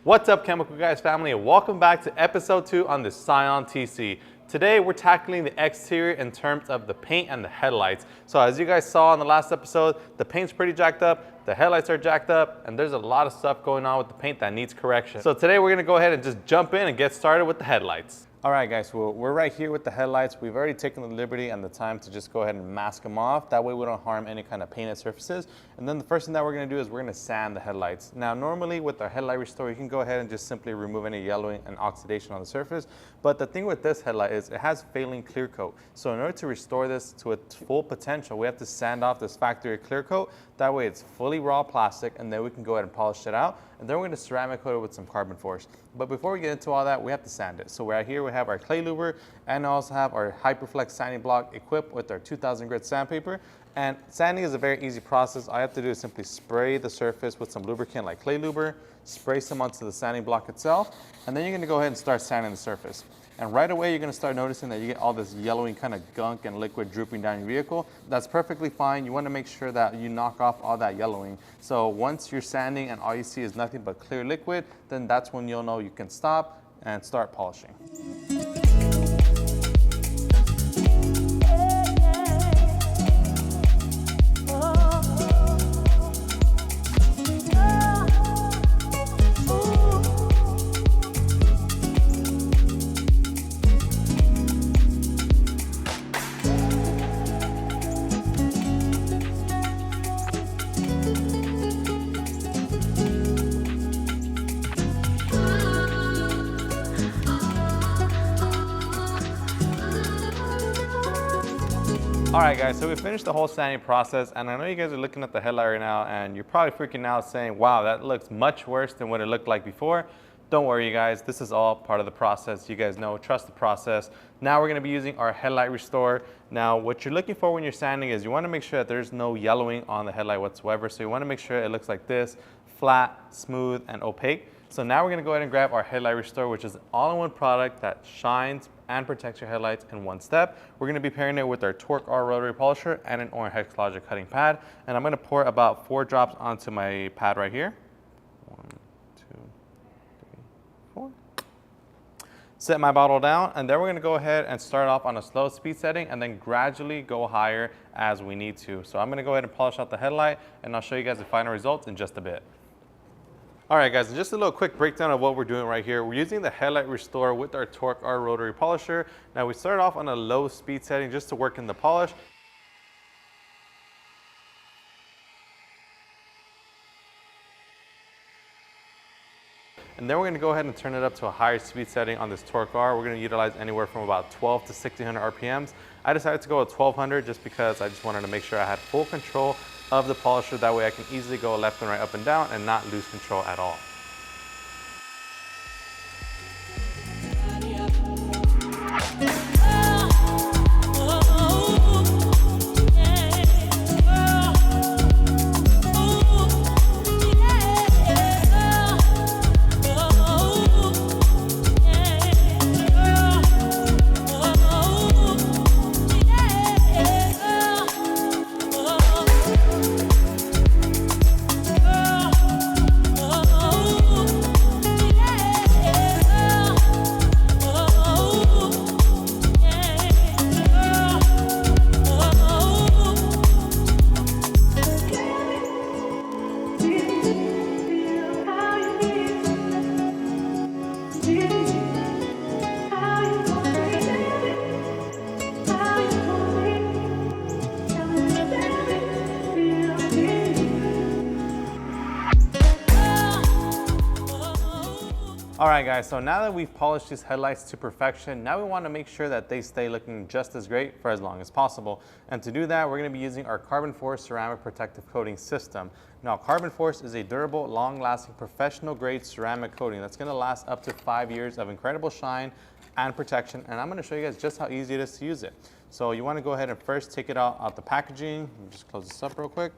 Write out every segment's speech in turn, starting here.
What's up, Chemical Guys family, and welcome back to episode 2 on the Scion TC. Today we're tackling the exterior in terms of the paint and the headlights. So as you guys saw in the last episode, the paint's pretty jacked up, the headlights are jacked up, and there's a lot of stuff going on with the paint that needs correction. So today we're gonna go ahead and just jump in and get started with the headlights. All right guys, well, we're right here with the headlights. We've already taken the liberty and the time to just go ahead and mask them off. That way we don't harm any kind of painted surfaces. And then the first thing that we're gonna do is we're gonna sand the headlights. Now normally with our headlight restore, you can go ahead and just simply remove any yellowing and oxidation on the surface. But the thing with this headlight is it has failing clear coat. So in order to restore this to its full potential, we have to sand off this factory clear coat. That way it's fully raw plastic, and then we can go ahead and polish it out. And then we're gonna ceramic coat it with some carbon force. But before we get into all that, we have to sand it. So right here we have our clay luber, and I also have our Hyperflex sanding block equipped with our 2000 grit sandpaper. And sanding is a very easy process. All I have to do is simply spray the surface with some lubricant like clay luber, spray some onto the sanding block itself, and then you're gonna go ahead and start sanding the surface. And right away, you're gonna start noticing that you get all this yellowing kind of gunk and liquid drooping down your vehicle. That's perfectly fine. You wanna make sure that you knock off all that yellowing. So once you're sanding and all you see is nothing but clear liquid, then that's when you'll know you can stop and start polishing. All right guys, so we finished the whole sanding process, and I know you guys are looking at the headlight right now and you're probably freaking out saying, wow, that looks much worse than what it looked like before. Don't worry you guys, this is all part of the process. You guys know, trust the process. Now we're gonna be using our headlight restore. Now what you're looking for when you're sanding is you wanna make sure that there's no yellowing on the headlight whatsoever. So you wanna make sure it looks like this, flat, smooth, and opaque. So now we're gonna go ahead and grab our headlight restore, which is an all-in-one product that shines and protects your headlights in one step. We're gonna be pairing it with our Torque R rotary polisher and an Orange Hex Logic cutting pad. And I'm gonna pour about 4 drops onto my pad right here. 1, 2, 3, 4. Set my bottle down, and then we're gonna go ahead and start off on a slow speed setting and then gradually go higher as we need to. So I'm gonna go ahead and polish out the headlight, and I'll show you guys the final results in just a bit. All right guys, just a little quick breakdown of what we're doing right here. We're using the headlight restore with our Torque R rotary polisher. Now we started off on a low speed setting just to work in the polish. And then we're gonna go ahead and turn it up to a higher speed setting on this Torque R. We're gonna utilize anywhere from about 12 to 1600 RPMs. I decided to go with 1200 just because I just wanted to make sure I had full control of the polisher. That way I can easily go left and right, up and down, and not lose control at all. All right guys, so now that we've polished these headlights to perfection, now we want to make sure that they stay looking just as great for as long as possible. And to do that, we're going to be using our Carbon Force ceramic protective coating system. Now Carbon Force is a durable, long-lasting, professional grade ceramic coating that's going to last up to 5 years of incredible shine and protection. And I'm going to show you guys just how easy it is to use it. So you want to go ahead and first take it out the packaging. Let me just close this up real quick.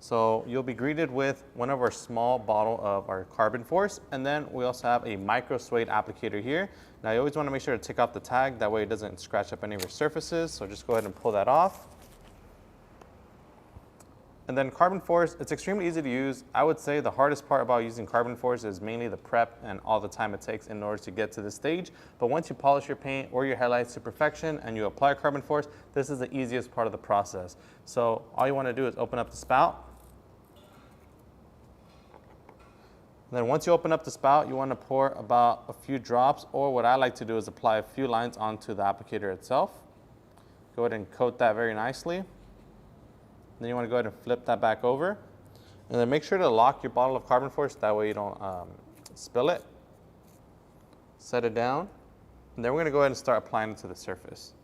So you'll be greeted with one of our small bottle of our Carbon Force, and then we also have a micro suede applicator here. Now you always want to make sure to take off the tag, that way it doesn't scratch up any of your surfaces. So just go ahead and pull that off. And then carbon force, it's extremely easy to use. I would say the hardest part about using carbon force is mainly the prep and all the time it takes in order to get to this stage. But once you polish your paint or your headlights to perfection and you apply carbon force, this is the easiest part of the process. So all you want to do is open up the spout. And then once you open up the spout, you want to pour about a few drops, or what I like to do is apply a few lines onto the applicator itself. Go ahead and coat that very nicely. Then you want to go ahead and flip that back over. And then make sure to lock your bottle of carbon force, that way you don't spill it. Set it down. And then we're going to go ahead and start applying it to the surface.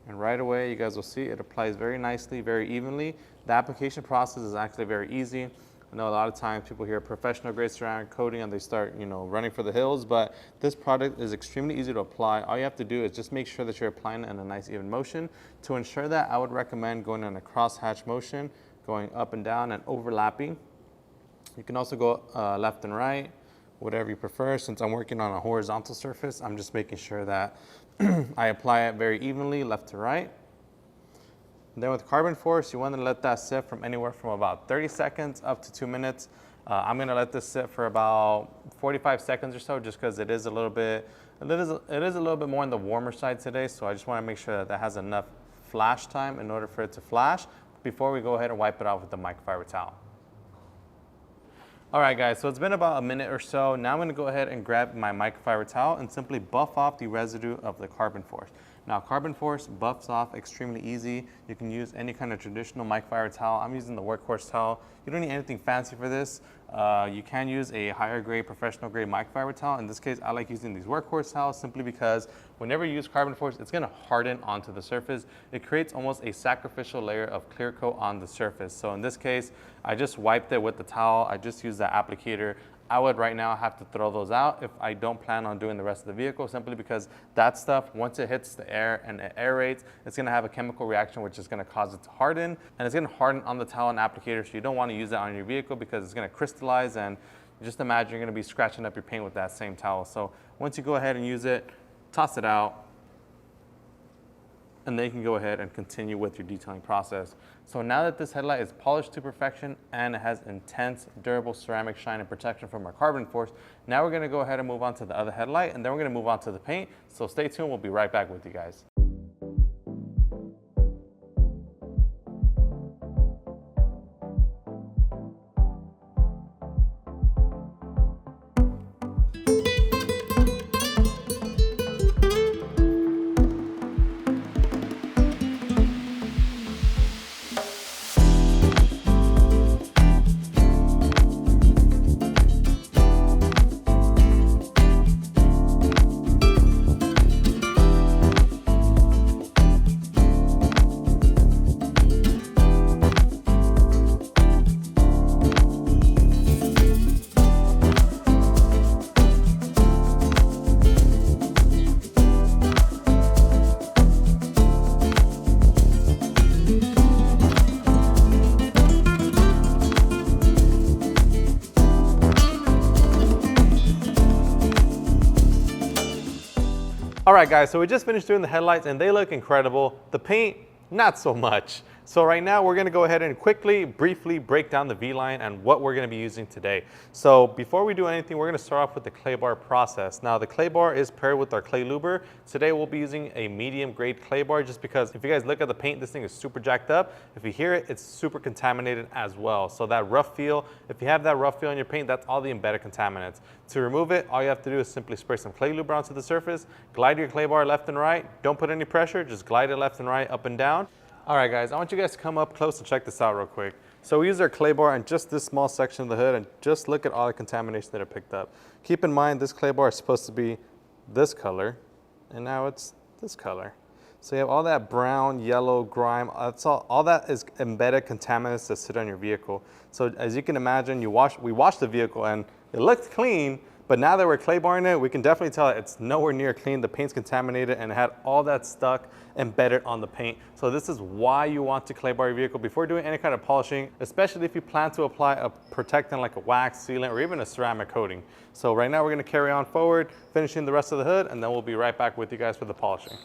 And right away, you guys will see it applies very nicely, very evenly. The application process is actually very easy. I know a lot of times people hear professional grade ceramic coating and they start, running for the hills, but this product is extremely easy to apply. All you have to do is just make sure that you're applying it in a nice even motion. To ensure that, I would recommend going in a crosshatch motion, going up and down and overlapping. You can also go left and right, whatever you prefer. Since I'm working on a horizontal surface, I'm just making sure that I apply it very evenly, left to right. And then with carbon force, you want to let that sit from anywhere from about 30 seconds up to 2 minutes. I'm going to let this sit for about 45 seconds or so, just because it is a little bit more on the warmer side today. So I just want to make sure that that has enough flash time in order for it to flash before we go ahead and wipe it off with the microfiber towel. All right, guys, so it's been about a minute or so. Now I'm going to go ahead and grab my microfiber towel and simply buff off the residue of the carbon force. Now, carbon force buffs off extremely easy. You can use any kind of traditional microfiber towel. I'm using the workhorse towel. You don't need anything fancy for this. You can use a higher grade, professional grade microfiber towel. In this case, I like using these workhorse towels simply because whenever you use carbon force, it's going to harden onto the surface. It creates almost a sacrificial layer of clear coat on the surface. So in this case, I just wiped it with the towel. I just used the applicator. I would right now have to throw those out if I don't plan on doing the rest of the vehicle, simply because that stuff, once it hits the air and it aerates, it's going to have a chemical reaction which is going to cause it to harden, and it's going to harden on the towel and applicator, so you don't want to use that on your vehicle because it's going to crystallize, and just imagine you're going to be scratching up your paint with that same towel. So once you go ahead and use it, toss it out, and then you can go ahead and continue with your detailing process. So now that this headlight is polished to perfection and it has intense, durable ceramic shine and protection from our carbon force, now we're gonna go ahead and move on to the other headlight, and then we're gonna move on to the paint. So stay tuned, we'll be right back with you guys. All right, guys, so we just finished doing the headlights and they look incredible. The paint, not so much. So right now we're gonna go ahead and briefly break down the V-line and what we're gonna be using today. So before we do anything, we're gonna start off with the clay bar process. Now the clay bar is paired with our clay luber. Today we'll be using a medium grade clay bar, just because if you guys look at the paint, this thing is super jacked up. If you hear it, it's super contaminated as well. So that rough feel, if you have that rough feel on your paint, that's all the embedded contaminants. To remove it, all you have to do is simply spray some clay luber onto the surface, glide your clay bar left and right. Don't put any pressure, just glide it left and right, up and down. All right, guys, I want you guys to come up close and check this out real quick. So we use our clay bar in just this small section of the hood, and just look at all the contamination that are picked up. Keep in mind, this clay bar is supposed to be this color, and now it's this color. So you have all that brown, yellow, grime, that's all that is embedded contaminants that sit on your vehicle. So as you can imagine, we washed the vehicle and it looked clean, but now that we're clay barring it, we can definitely tell it's nowhere near clean. The paint's contaminated and it had all that stuck embedded on the paint. So this is why you want to clay bar your vehicle before doing any kind of polishing, especially if you plan to apply a protectant like a wax, sealant, or even a ceramic coating. So right now we're gonna carry on forward, finishing the rest of the hood, and then we'll be right back with you guys for the polishing.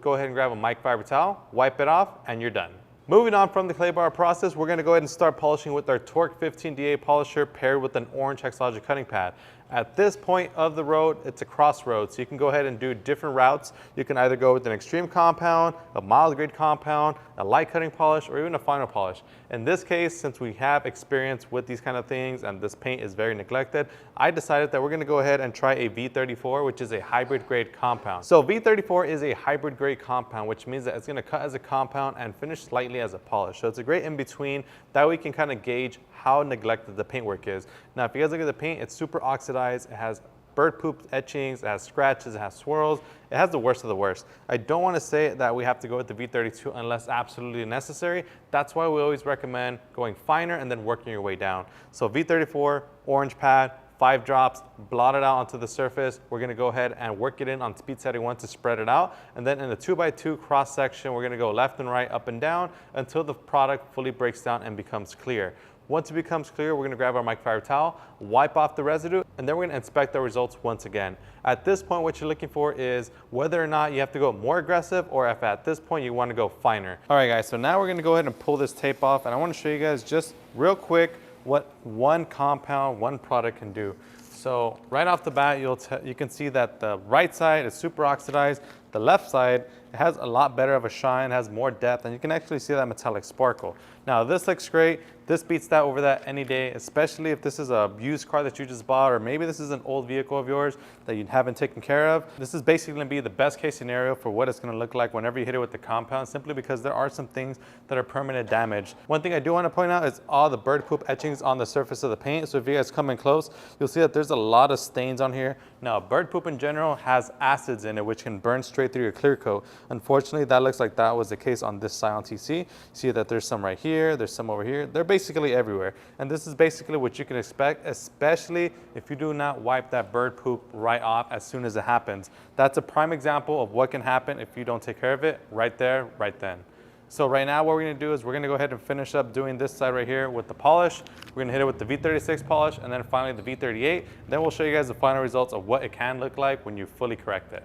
go ahead and grab a microfiber towel, wipe it off, and you're done. Moving on from the clay bar process, we're going to go ahead and start polishing with our Torque 15 DA polisher paired with an orange hexologic cutting pad. At this point of the road, it's a crossroad, so you can go ahead and do different routes. You can either go with an extreme compound, a mild grade compound, a light cutting polish, or even a final polish. In this case, since we have experience with these kind of things and this paint is very neglected, I decided that we're going to go ahead and try a V34, which is a hybrid grade compound. So V34 is a hybrid grade compound, which means that it's going to cut as a compound and finish slightly as a polish. So it's a great in between that we can kind of gauge how neglected the paintwork is. Now, if you guys look at the paint, it's super oxidized. It has bird poop etchings, it has scratches, it has swirls. It has the worst of the worst. I don't want to say that we have to go with the V32 unless absolutely necessary. That's why we always recommend going finer and then working your way down. So V34, orange pad, 5 drops, blot it out onto the surface. We're going to go ahead and work it in on speed setting 1 to spread it out. And then in the 2x2 cross section, we're going to go left and right, up and down until the product fully breaks down and becomes clear. Once it becomes clear, we're going to grab our microfiber towel, wipe off the residue, and then we're going to inspect the results once again. At this point, what you're looking for is whether or not you have to go more aggressive or if at this point you want to go finer. All right, guys, so now we're going to go ahead and pull this tape off, and I want to show you guys just real quick what one compound, one product can do. So right off the bat, you can see that the right side is super oxidized. The left side, it has a lot better of a shine, has more depth, and you can actually see that metallic sparkle. Now this looks great. This beats that over that any day, especially if this is a used car that you just bought, or maybe this is an old vehicle of yours that you haven't taken care of. This is basically gonna be the best case scenario for what it's gonna look like whenever you hit it with the compound, simply because there are some things that are permanent damage. One thing I do wanna point out is all the bird poop etchings on the surface of the paint. So if you guys come in close, you'll see that there's a lot of stains on here. Now, bird poop in general has acids in it, which can burn straight through your clear coat. Unfortunately, that looks like that was the case on this Scion TC. See that there's some right here, there's some over here. They're basically everywhere. And this is basically what you can expect, especially if you do not wipe that bird poop right off as soon as it happens. That's a prime example of what can happen if you don't take care of it right there, right then. So right now what we're going to do is we're going to go ahead and finish up doing this side right here with the polish. We're going to hit it with the V36 polish and then finally the V38. Then we'll show you guys the final results of what it can look like when you fully correct it.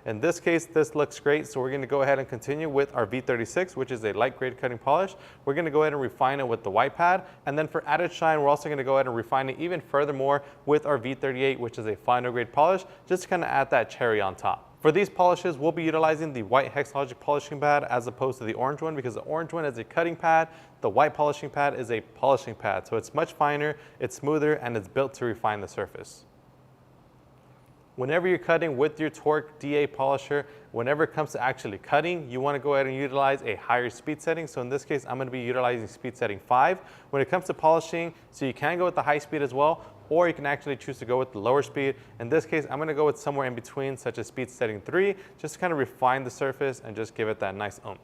In this case, this looks great, so we're going to go ahead and continue with our V36, which is a light grade cutting polish. We're going to go ahead and refine it with the white pad, and then for added shine, we're also going to go ahead and refine it even furthermore with our V38, which is a final grade polish, just to kind of add that cherry on top. For these polishes, we'll be utilizing the white hexologic polishing pad as opposed to the orange one, because the orange one is a cutting pad, the white polishing pad is a polishing pad. So it's much finer, it's smoother, and it's built to refine the surface. Whenever you're cutting with your Torque DA polisher, whenever it comes to actually cutting, you want to go ahead and utilize a higher speed setting. So in this case, I'm going to be utilizing speed setting 5. When it comes to polishing, so you can go with the high speed as well, or you can actually choose to go with the lower speed. In this case, I'm going to go with somewhere in between, such as speed setting 3, just to kind of refine the surface and just give it that nice oomph.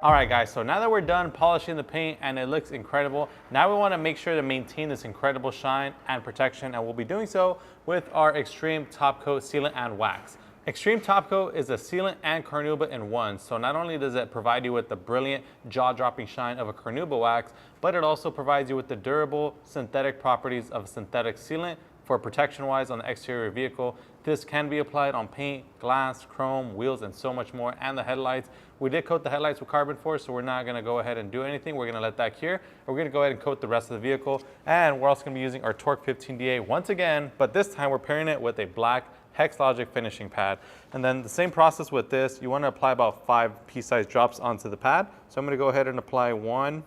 All right guys, so now that we're done polishing the paint and it looks incredible, now we want to make sure to maintain this incredible shine and protection, and we'll be doing so with our Extreme Top Coat Sealant and Wax. Extreme Top Coat is a sealant and carnauba in one, so not only does it provide you with the brilliant jaw-dropping shine of a carnauba wax, but it also provides you with the durable synthetic properties of a synthetic sealant for protection-wise on the exterior vehicle. This can be applied on paint, glass, chrome, wheels, and so much more, and the headlights. We did coat the headlights with carbon force, so we're not going to go ahead and do anything. We're going to let that cure, and we're going to go ahead and coat the rest of the vehicle. And we're also going to be using our Torque 15DA once again, but this time we're pairing it with a black Hex Logic finishing pad. And then the same process with this, you want to apply about 5 pea-sized drops onto the pad. So I'm going to go ahead and apply 1,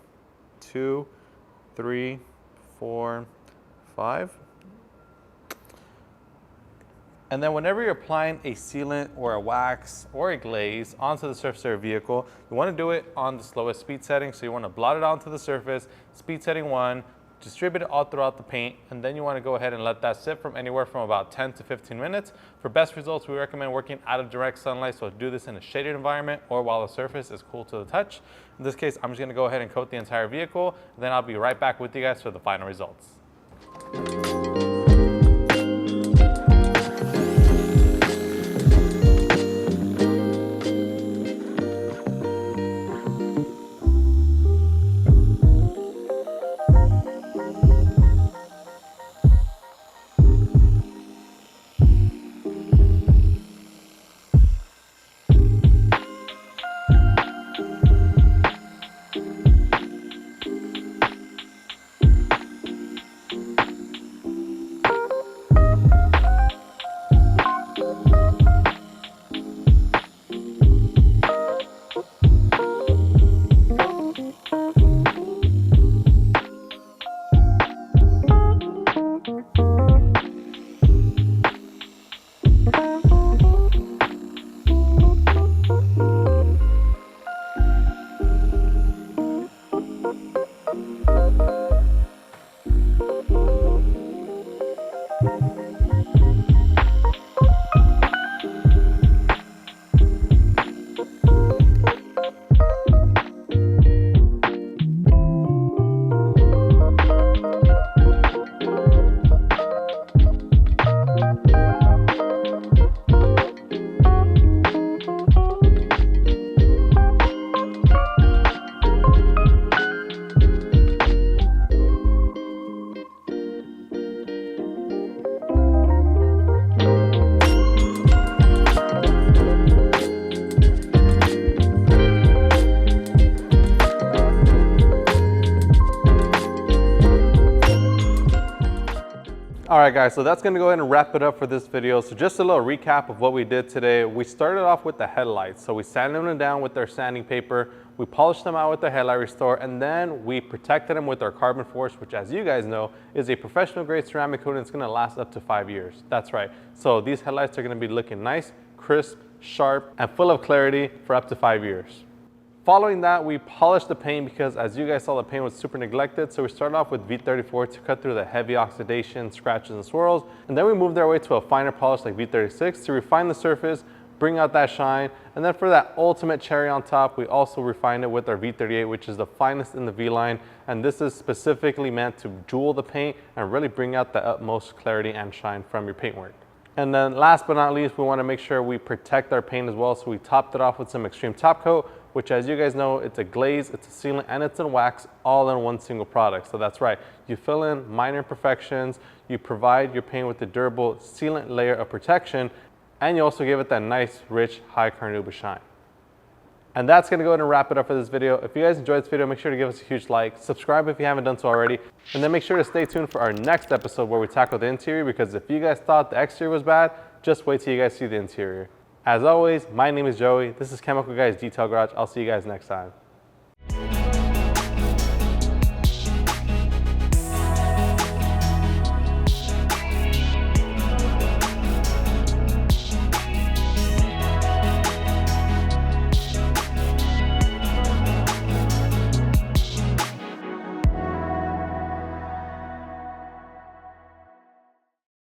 2, 3, 4, 5. And then whenever you're applying a sealant or a wax or a glaze onto the surface of your vehicle, you want to do it on the slowest speed setting. So you want to blot it onto the surface, speed setting 1, distribute it all throughout the paint, and then you want to go ahead and let that sit from anywhere from about 10 to 15 minutes. For best results, we recommend working out of direct sunlight, so do this in a shaded environment or while the surface is cool to the touch. In this case, I'm just going to go ahead and coat the entire vehicle, and then I'll be right back with you guys for the final results. All right guys, so that's gonna go ahead and wrap it up for this video. So just a little recap of what we did today. We started off with the headlights. So we sanded them down with our sanding paper, we polished them out with our headlight restore, and then we protected them with our carbon force, which as you guys know, is a professional grade ceramic coating that's gonna last up to 5 years. That's right. So these headlights are gonna be looking nice, crisp, sharp, and full of clarity for up to 5 years. Following that, we polished the paint because as you guys saw, the paint was super neglected. So we started off with V34 to cut through the heavy oxidation, scratches, and swirls. And then we moved our way to a finer polish like V36 to refine the surface, bring out that shine. And then for that ultimate cherry on top, we also refined it with our V38, which is the finest in the V line. And this is specifically meant to jewel the paint and really bring out the utmost clarity and shine from your paintwork. And then last but not least, we want to make sure we protect our paint as well. So we topped it off with some Extreme Top Coat, which as you guys know, it's a glaze, it's a sealant, and it's a wax all in one single product. So that's right, you fill in minor imperfections, you provide your paint with a durable sealant layer of protection, and you also give it that nice, rich, high carnauba shine. And that's gonna go ahead and wrap it up for this video. If you guys enjoyed this video, make sure to give us a huge like, subscribe if you haven't done so already, and then make sure to stay tuned for our next episode where we tackle the interior, because if you guys thought the exterior was bad, just wait till you guys see the interior. As always, my name is Joey. This is Chemical Guys Detail Garage. I'll see you guys next time.